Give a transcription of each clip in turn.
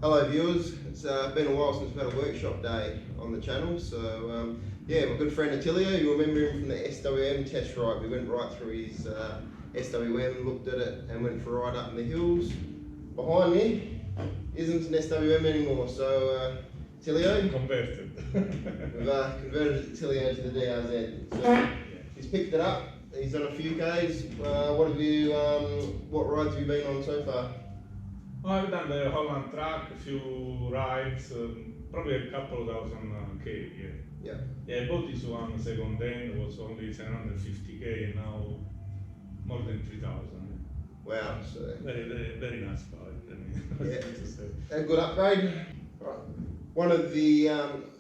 Hello viewers, it's been a while since we've had a workshop day on the channel, so yeah, my good friend Attilio, you remember him from the SWM test ride. We went right through his SWM, looked at it and went for a ride up in the hills. Behind me isn't an SWM anymore, so Attilio, converted. we've converted Attilio to the DRZ. So he's picked it up, he's done a few Ks. What rides have you been on so far? Well, I've done the Holland track, a few rides, probably a couple thousand K, yeah. Yeah, I bought this one second hand, it was only 750K, and now more than 3,000. Wow, so very nice bike. I mean, yeah, a good upgrade. Right. One of the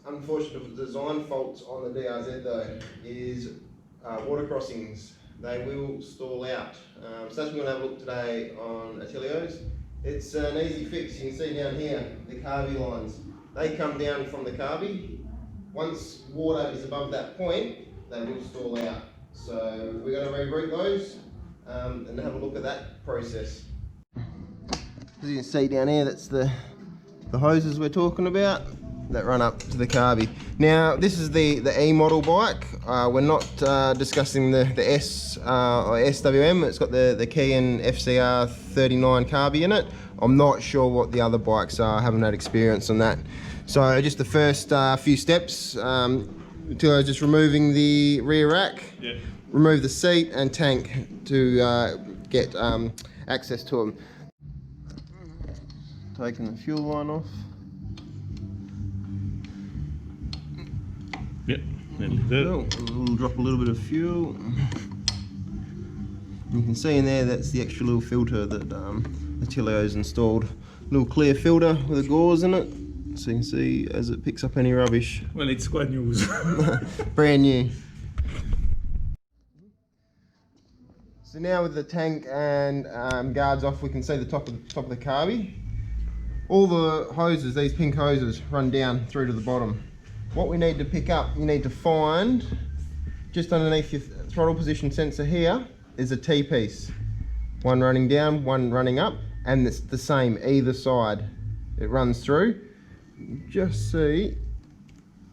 unfortunate design faults on the DRZ though is water crossings. They will stall out. So that's what we're going to have a look today on Attilio's. It's an easy fix. You can see down here the carby lines. They come down from the carby. Once water is above that point, they will stall out. So we're going to reroute those and have a look at that process. As you can see down here, that's the hoses we're talking about that run up to the carby. Now this is the E model bike. We're not discussing the S or SWM. It's got the Kean FCR 39 carby in it. I'm not sure what the other bikes are. I haven't had experience on that. So just the first few steps, until just removing the rear rack, remove the seat and tank to get access to them. Taking the fuel line off. Yep, we'll drop a little bit of fuel. You can see in there that's the extra little filter that Attilio's installed. Little clear filter with a gauze in it, so you can see as it picks up any rubbish. Well, it's quite new. Brand new. So now with the tank and guards off, we can see the top of the carby. All the hoses, these pink hoses, run down through to the bottom. What we need to pick up, you need to find, just underneath your throttle position sensor here, is a T-piece. One running down, one running up, and it's the same either side. It runs through. Just see,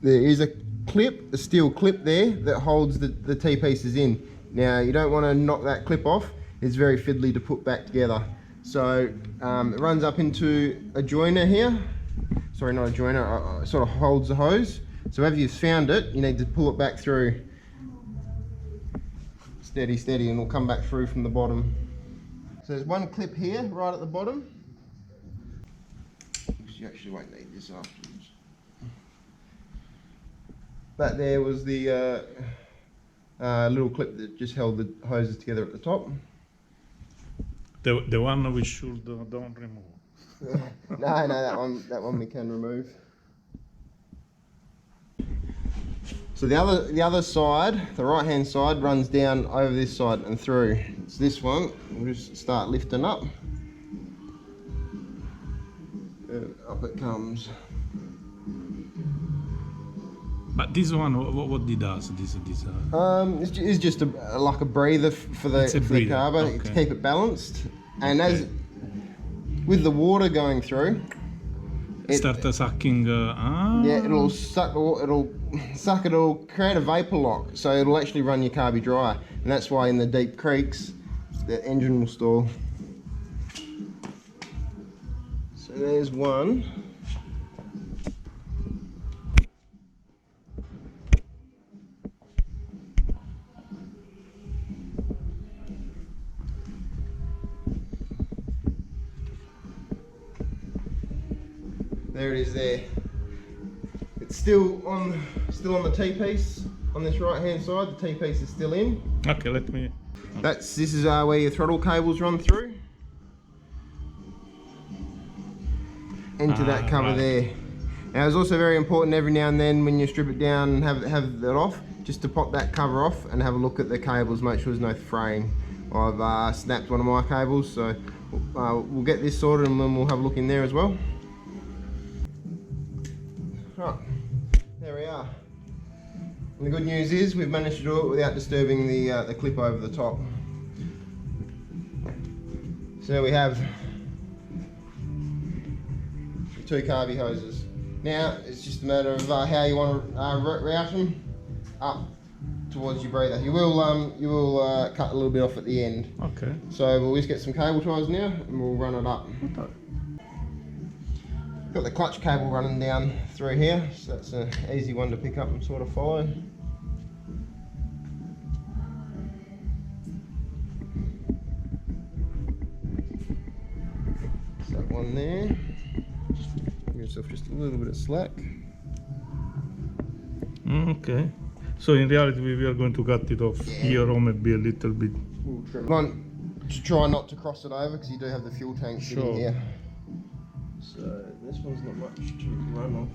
there is a clip, a steel clip there that holds the T-pieces in. Now you don't want to knock that clip off, it's very fiddly to put back together. So it runs up into a joiner here. Sorry, not a joiner, it sort of holds the hose. So after you've found it, you need to pull it back through. Steady, steady, and it'll come back through from the bottom. So there's one clip here, right at the bottom. You actually won't need this afterwards. That there was the little clip that just held the hoses together at the top. The one we should don't remove. No, that one we can remove. So the other side, the right hand side, runs down over this side and through. It's this one. We'll just start lifting up. And up it comes. But this one, what it does? It's just like a breather for the carbo, okay, to keep it balanced. And as with the water going through, start sucking. Yeah, it'll suck. It'll create a vapor lock, so it'll actually run your carby dry, and that's why in the deep creeks, the engine will stall. So there's one. There it is there. It's still on the T-piece on this right hand side. The T-piece is still in. Okay, let me. This is where your throttle cables run through. Into that cover there. Now it's also very important every now and then when you strip it down and have that off, just to pop that cover off and have a look at the cables, make sure there's no fraying. I've snapped one of my cables, so we'll get this sorted and then we'll have a look in there as well. Right, there we are. And the good news is we've managed to do it without disturbing the clip over the top. So there we have two carby hoses. Now it's just a matter of how you want to route them up towards your breather. You will cut a little bit off at the end. Okay. So we'll just get some cable ties now and we'll run it up. Got the clutch cable running down through here, so that's an easy one to pick up and sort of follow. That one there. Give yourself just a little bit of slack. Okay. So in reality we are going to cut it off here or maybe a little bit. We'll trim it on to try not to cross it over because you do have the fuel tank sitting here. So this one's not much to run off.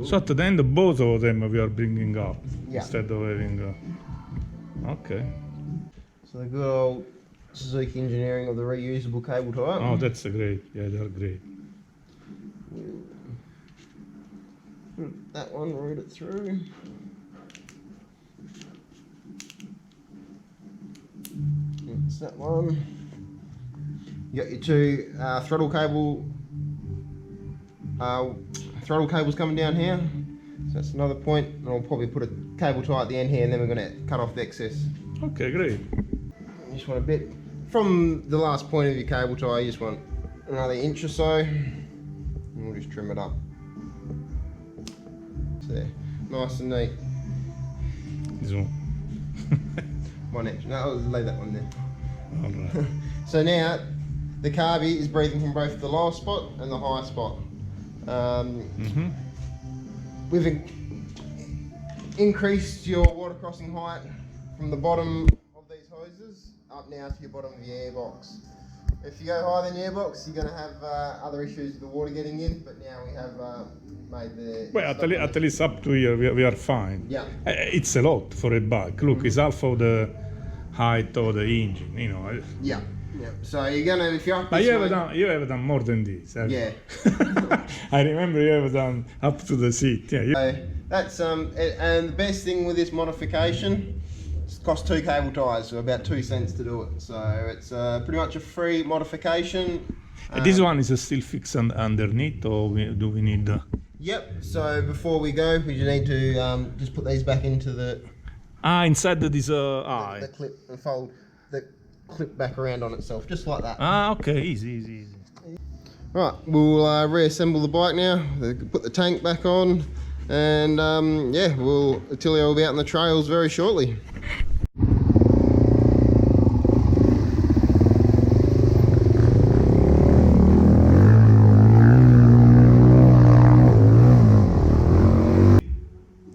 So at the end of both of them we are bringing up Yeah. instead of having. Okay. So the good old Suzuki engineering of the reusable cable tie. Oh, that's great. Yeah, they're great. That one, route it through. That's that one. You got your two throttle cables coming down here. So that's another point. And I'll probably put a cable tie at the end here, and then we're going to cut off the excess. Okay, great. You just want a bit from the last point of your cable tie. You just want another inch or so, and we'll just trim it up. So there, nice and neat. This one. 1 inch. No, I'll lay that one there. All right. So now the carby is breathing from both the low spot and the high spot. We've increased your water crossing height from the bottom of these hoses up now to your bottom of your airbox. If you go higher than your airbox, you're going to have other issues with the water getting in, but now we have made the... Well, at least up to here we are fine. Yeah. It's a lot for a bike. Look, it's half of the height of the engine, you know. Yeah. Yeah. So you're going to, if you're up But this you way, have done more than this. Haven't yeah. you? I remember you have done up to the seat. Yeah. So that's and the best thing with this modification, it costs 2 cable ties, so about 2 cents to do it. So it's pretty much a free modification. This one is still fixed underneath, or do we need? Yep. So before we go, we need to just put these back into the Inside this the clip and fold the clip back around on itself, just like that. Okay, easy. Right, we'll reassemble the bike now. Put the tank back on, and yeah, Attilio will be out on the trails very shortly.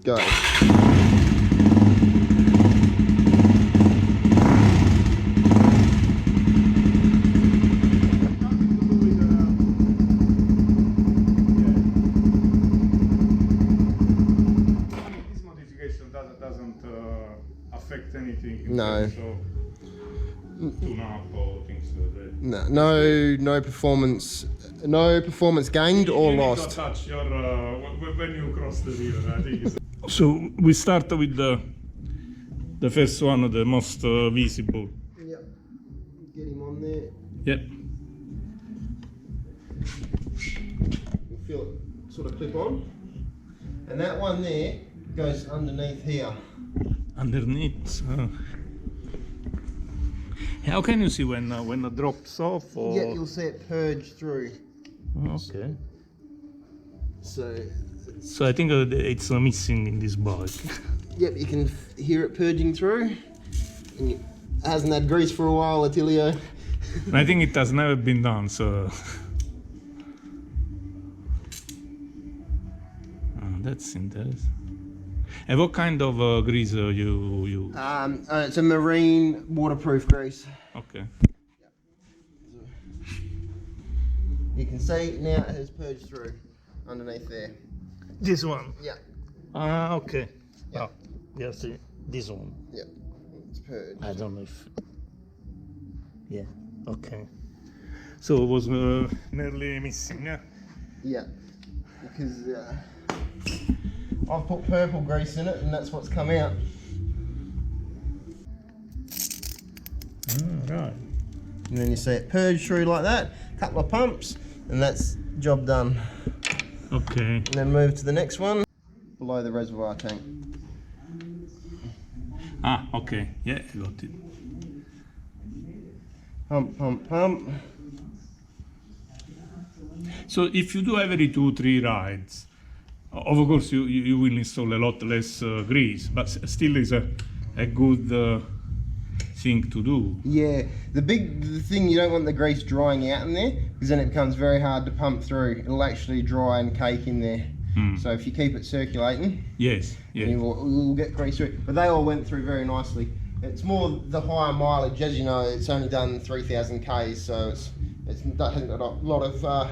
Go. This modification doesn't affect anything in No. terms of tune-up or things like that. No performance gained or You lost. need to touch your when you cross the river. I think. So we start with the first one, the most visible. Yep. Get him on there. Yep. You'll feel it sort of clip on. And that one there goes underneath here. Underneath. How can you see when it drops off? Or? Yeah, you'll see it purge through. Okay. So I think it's missing in this bike. yep, you can hear it purging through. And it hasn't had grease for a while, Attilio. I think it has never been done, so. That's interesting. And what kind of grease you use? It's a marine waterproof grease. Okay. You can see now it has purged through underneath there. This one? Yeah. Okay. Yeah. Oh, yes, this one. Yeah. It's purged. I don't know if. Yeah, okay. So it was nearly missing, yeah? Yeah. Because I've put purple grease in it and that's what's come out. Right. And then you see it purge through like that, couple of pumps, and that's job done. Okay. And then move to the next one, below the reservoir tank. Ah, okay. Yeah, I got it. Pump, pump, pump. So if you do every 2-3 rides, of course you will install a lot less grease, but still is a good thing to do. Yeah, the thing, you don't want the grease drying out in there, because then it becomes very hard to pump through. It'll actually dry and cake in there. So if you keep it circulating, yes, you will get grease through. But they all went through very nicely. It's more the higher mileage, as you know. It's only done 3,000 k's, so it hasn't got a lot of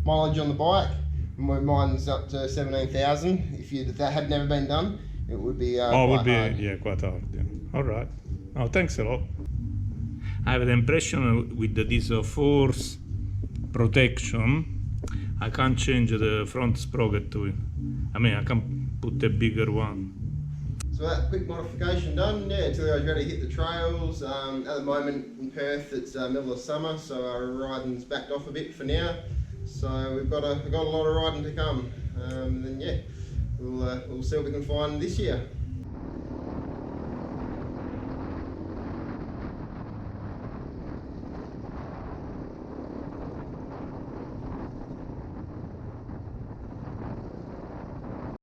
mileage on the bike. Mine's up to 17,000. If that had never been done, it would be quite hard. Yeah, quite hard. Yeah. All right. Oh, thanks a lot. I have the impression with this force protection, I can't change the front sprocket to it. I mean, I can put a bigger one. So that quick modification done, yeah, until I was ready to hit the trails. At the moment in Perth, it's middle of summer, so our riding's backed off a bit for now. So we've got a lot of riding to come. And then yeah, we'll see what we can find this year.